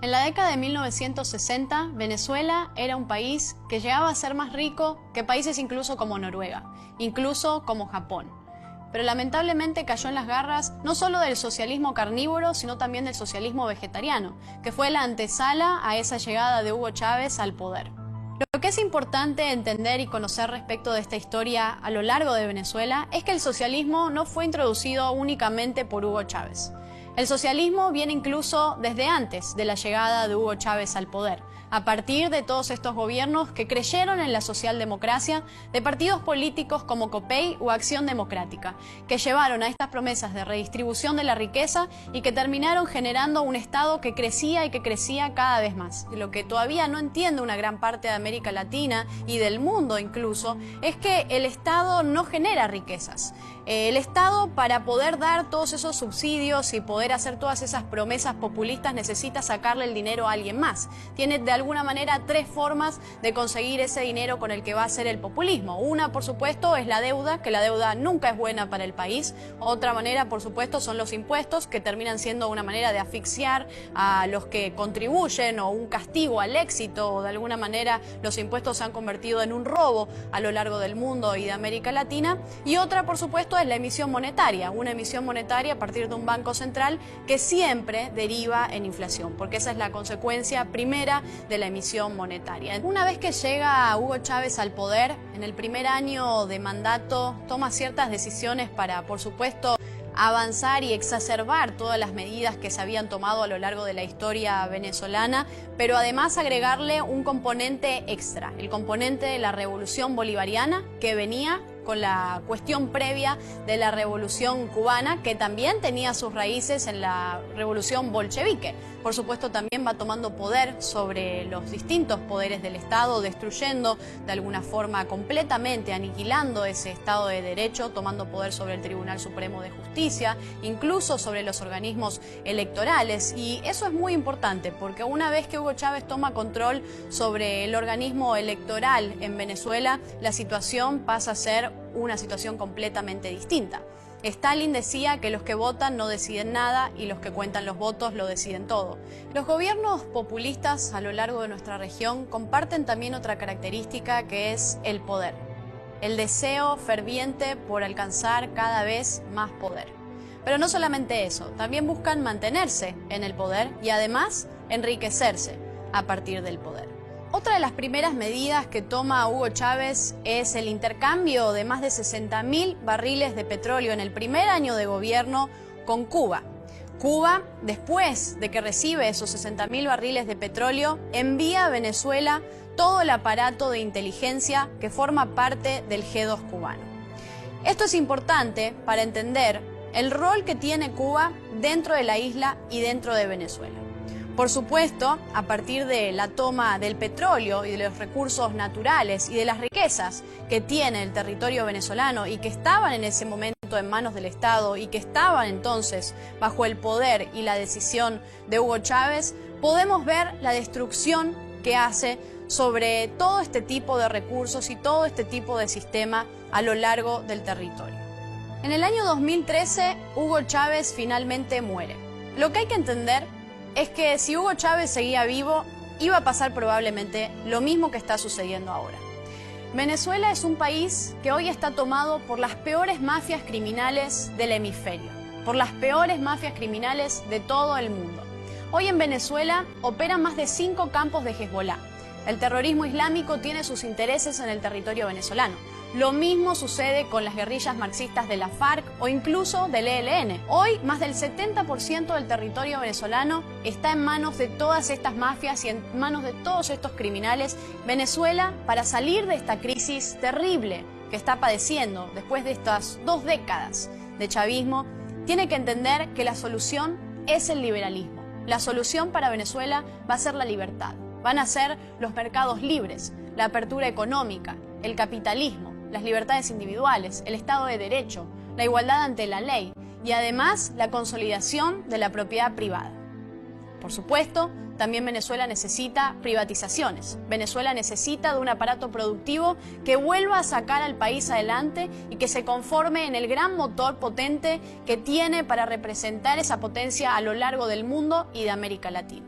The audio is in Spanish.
En la década de 1960, Venezuela era un país que llegaba a ser más rico que países incluso como Noruega, incluso como Japón. Pero lamentablemente cayó en las garras no solo del socialismo carnívoro, sino también del socialismo vegetariano, que fue la antesala a esa llegada de Hugo Chávez al poder. Lo que es importante entender y conocer respecto de esta historia a lo largo de Venezuela es que el socialismo no fue introducido únicamente por Hugo Chávez. El socialismo viene incluso desde antes de la llegada de Hugo Chávez al poder, a partir de todos estos gobiernos que creyeron en la socialdemocracia de partidos políticos como COPEI o Acción Democrática, que llevaron a estas promesas de redistribución de la riqueza y que terminaron generando un Estado que crecía y que crecía cada vez más. Lo que todavía no entiende una gran parte de América Latina y del mundo incluso, es que el Estado no genera riquezas. El Estado, para poder dar todos esos subsidios y poder hacer todas esas promesas populistas, necesita sacarle el dinero a alguien más. Tiene de alguna manera tres formas de conseguir ese dinero con el que va a hacer el populismo. Una, por supuesto, es la deuda, que la deuda nunca es buena para el país. Otra manera, por supuesto, son los impuestos, que terminan siendo una manera de asfixiar a los que contribuyen o un castigo al éxito, o de alguna manera los impuestos se han convertido en un robo a lo largo del mundo y de América Latina. Y otra, por supuesto, es la emisión monetaria, una emisión monetaria a partir de un banco central que siempre deriva en inflación, porque esa es la consecuencia primera de la emisión monetaria. Una vez que llega Hugo Chávez al poder, en el primer año de mandato toma ciertas decisiones para, por supuesto, avanzar y exacerbar todas las medidas que se habían tomado a lo largo de la historia venezolana, pero además agregarle un componente extra, el componente de la revolución bolivariana que venía con la cuestión previa de la revolución cubana, que también tenía sus raíces en la revolución bolchevique. Por supuesto, también va tomando poder sobre los distintos poderes del Estado, destruyendo de alguna forma completamente, aniquilando ese Estado de Derecho, tomando poder sobre el Tribunal Supremo de Justicia, incluso sobre los organismos electorales. Y eso es muy importante, porque una vez que Hugo Chávez toma control sobre el organismo electoral en Venezuela, la situación pasa a ser una situación completamente distinta. Stalin decía que los que votan no deciden nada y los que cuentan los votos lo deciden todo. Los gobiernos populistas a lo largo de nuestra región comparten también otra característica, que es el poder. El deseo ferviente por alcanzar cada vez más poder. Pero no solamente eso, también buscan mantenerse en el poder y además enriquecerse a partir del poder. Otra de las primeras medidas que toma Hugo Chávez es el intercambio de más de 60.000 barriles de petróleo en el primer año de gobierno con Cuba. Cuba, después de que recibe esos 60.000 barriles de petróleo, envía a Venezuela todo el aparato de inteligencia que forma parte del G2 cubano. Esto es importante para entender el rol que tiene Cuba dentro de la isla y dentro de Venezuela. Por supuesto, a partir de la toma del petróleo y de los recursos naturales y de las riquezas que tiene el territorio venezolano y que estaban en ese momento en manos del Estado y que estaban entonces bajo el poder y la decisión de Hugo Chávez, podemos ver la destrucción que hace sobre todo este tipo de recursos y todo este tipo de sistema a lo largo del territorio. En el año 2013, Hugo Chávez finalmente muere. Lo que hay que entender es que si Hugo Chávez seguía vivo, iba a pasar probablemente lo mismo que está sucediendo ahora. Venezuela es un país que hoy está tomado por las peores mafias criminales del hemisferio, por las peores mafias criminales de todo el mundo. Hoy en Venezuela operan más de 5 campos de Hezbollah. El terrorismo islámico tiene sus intereses en el territorio venezolano. Lo mismo sucede con las guerrillas marxistas de la FARC o incluso del ELN. Hoy, más del 70% del territorio venezolano está en manos de todas estas mafias y en manos de todos estos criminales. Venezuela, para salir de esta crisis terrible que está padeciendo después de estas 2 décadas de chavismo, tiene que entender que la solución es el liberalismo. La solución para Venezuela va a ser la libertad. Van a ser los mercados libres, la apertura económica, el capitalismo, las libertades individuales, el Estado de Derecho, la igualdad ante la ley y además la consolidación de la propiedad privada. Por supuesto, también Venezuela necesita privatizaciones. Venezuela necesita de un aparato productivo que vuelva a sacar al país adelante y que se conforme en el gran motor potente que tiene para representar esa potencia a lo largo del mundo y de América Latina.